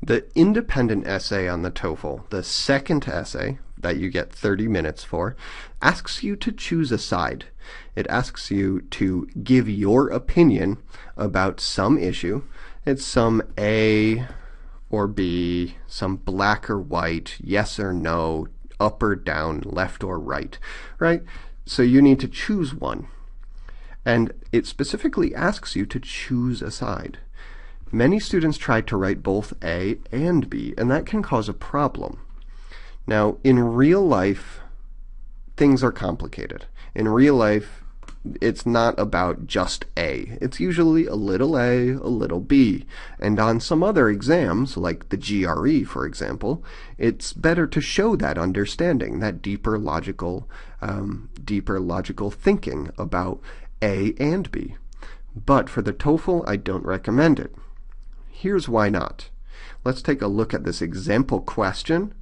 The independent essay on the TOEFL, the second essay that you get 30 minutes for, asks you to choose a side. It asks you to give your opinion about some issue. It's some A or B, some black or white, yes or no, up or down, left or right, right? So you need to choose one. And it specifically asks you to choose a side. Many students try to write both A and B, and that can cause a problem. Now, in real life, things are complicated. In real life, it's not about just A. It's usually a little A, a little B. And on some other exams, like the GRE, for example, it's better to show that understanding, that deeper logical thinking about A and B. But for the TOEFL, I don't recommend it. Here's why not. Let's take a look at this example question.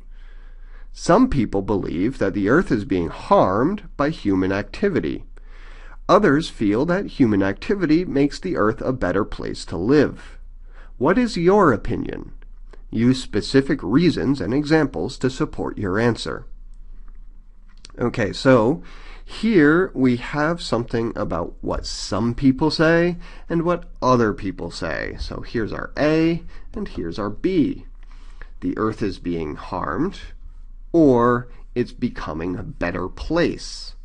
Some people believe that the Earth is being harmed by human activity. Others feel that human activity makes the Earth a better place to live. What is your opinion? Use specific reasons and examples to support your answer. Okay, so here we have something about what some people say and what other people say. So here's our A and here's our B. The Earth is being harmed, or it's becoming a better place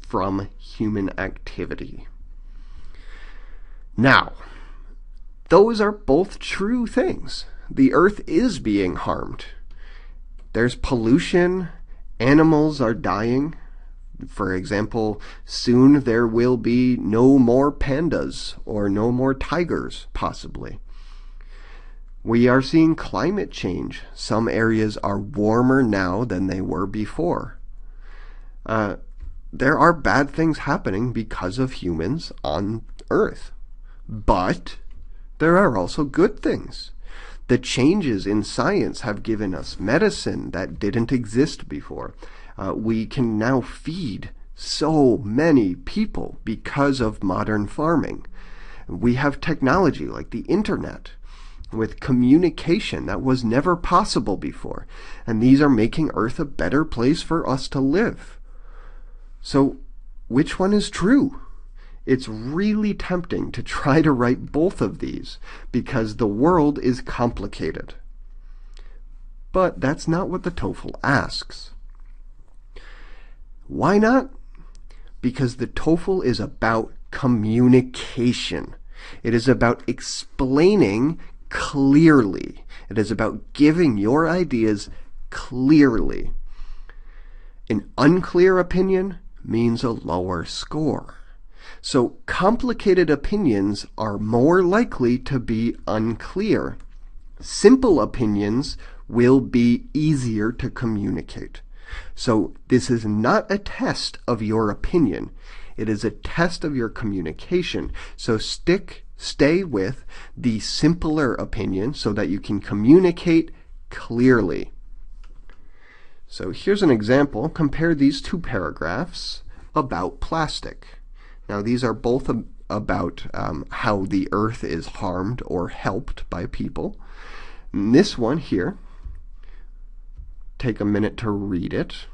from human activity. Now, those are both true things. The Earth is being harmed. There's pollution, animals are dying. For example, soon there will be no more pandas or no more tigers, possibly. We are seeing climate change. Some areas are warmer now than they were before. There are bad things happening because of humans on Earth. But there are also good things. The changes in science have given us medicine that didn't exist before. We can now feed so many people because of modern farming. We have technology like the internet with communication that was never possible before. And these are making Earth a better place for us to live. So, which one is true? It's really tempting to try to write both of these because the world is complicated. But that's not what the TOEFL asks. Why not? Because the TOEFL is about communication. It is about explaining clearly. It is about giving your ideas clearly. An unclear opinion means a lower score. So complicated opinions are more likely to be unclear. Simple opinions will be easier to communicate. So this is not a test of your opinion. It is a test of your communication. So stay with the simpler opinion so that you can communicate clearly. So here's an example. Compare these two paragraphs about plastic. Now these are both about how the Earth is harmed or helped by people. And this one here, take a minute to read it.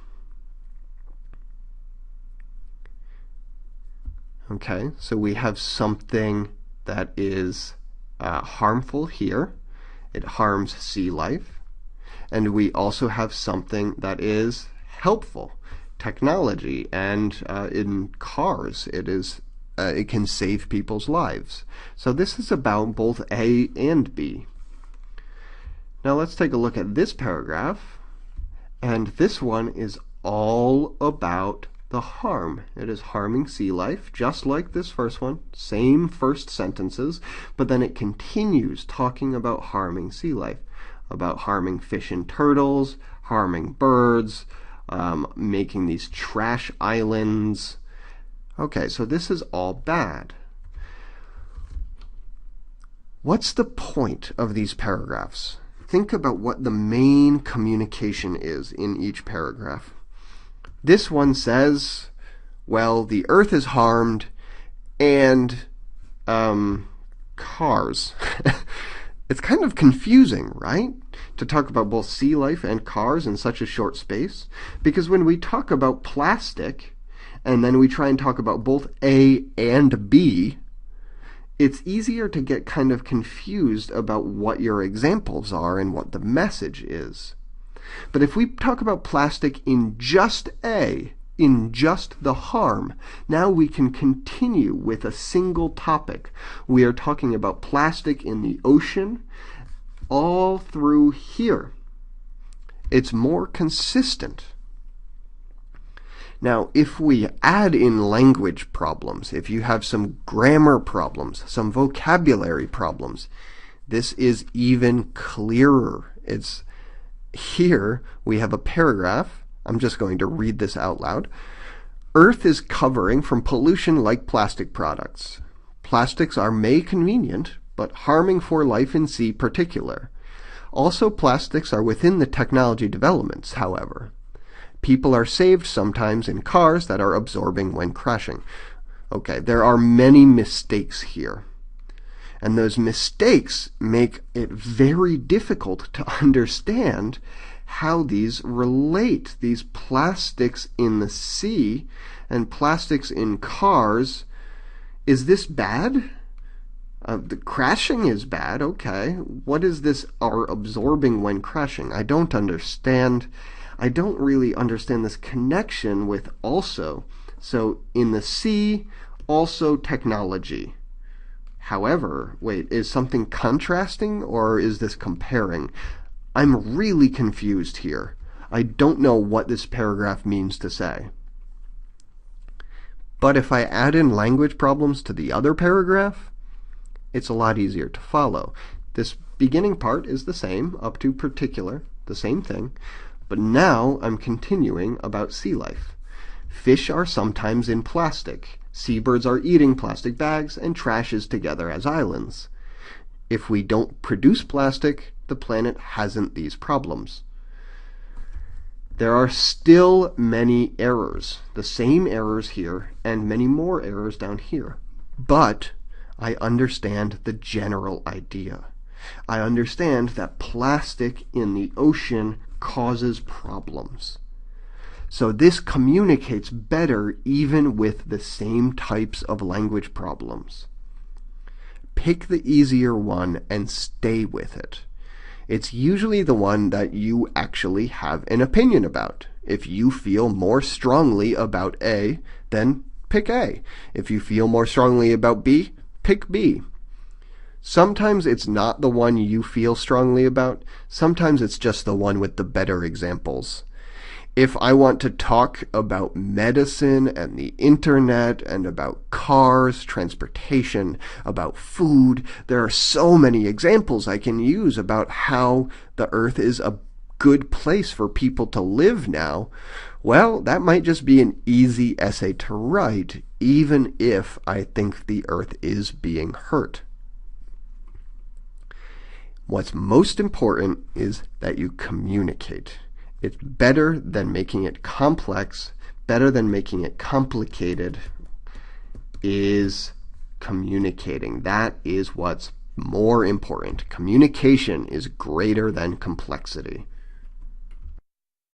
Okay, so we have something that is harmful here. It harms sea life. And we also have something that is helpful. Technology, and in cars, it can save people's lives. So this is about both A and B. Now let's take a look at this paragraph. And this one is all about the harm. It is harming sea life, just like this first one. Same first sentences, but then it continues talking about harming sea life, about harming fish and turtles, harming birds, making these trash islands. Okay, so this is all bad. What's the point of these paragraphs? Think about what the main communication is in each paragraph. This one says, well, the Earth is harmed and cars. It's kind of confusing, right? To talk about both sea life and cars in such a short space. Because when we talk about plastic, and then we try and talk about both A and B, it's easier to get kind of confused about what your examples are and what the message is. But if we talk about plastic in just A, in just the harm, now we can continue with a single topic. We are talking about plastic in the ocean all through here. It's more consistent. Now, if we add in language problems, if you have some grammar problems, some vocabulary problems, this is even clearer. It's here we have a paragraph. I'm just going to read this out loud. Earth is covering from pollution like plastic products. Plastics are may convenient, but harming for life in sea particular. Also, plastics are within the technology developments, however. People are saved sometimes in cars that are absorbing when crashing. Okay, there are many mistakes here. And those mistakes make it very difficult to understand how these relate. These plastics in the sea and plastics in cars. Is this bad? The crashing is bad, okay. What is this are absorbing when crashing? I don't understand. I don't really understand this connection with also. So in the sea, also technology. However, wait, is something contrasting or is this comparing? I'm really confused here. I don't know what this paragraph means to say. But if I add in language problems to the other paragraph, it's a lot easier to follow. This beginning part is the same, up to particular, the same thing. But now I'm continuing about sea life. Fish are sometimes in plastic. Seabirds are eating plastic bags and trashes together as islands. If we don't produce plastic, the planet hasn't these problems. There are still many errors, the same errors here and many more errors down here. But I understand the general idea. I understand that plastic in the ocean causes problems. So this communicates better even with the same types of language problems. Pick the easier one and stay with it. It's usually the one that you actually have an opinion about. If you feel more strongly about A, then pick A. If you feel more strongly about B, pick B. Sometimes it's not the one you feel strongly about. Sometimes it's just the one with the better examples. If I want to talk about medicine and the internet and about cars, transportation, about food, there are so many examples I can use about how the earth is a good place for people to live now. Well, that might just be an easy essay to write, even if I think the earth is being hurt. What's most important is that you communicate. It's better than making it complex, better than making it complicated, is communicating. That is what's more important. Communication is greater than complexity.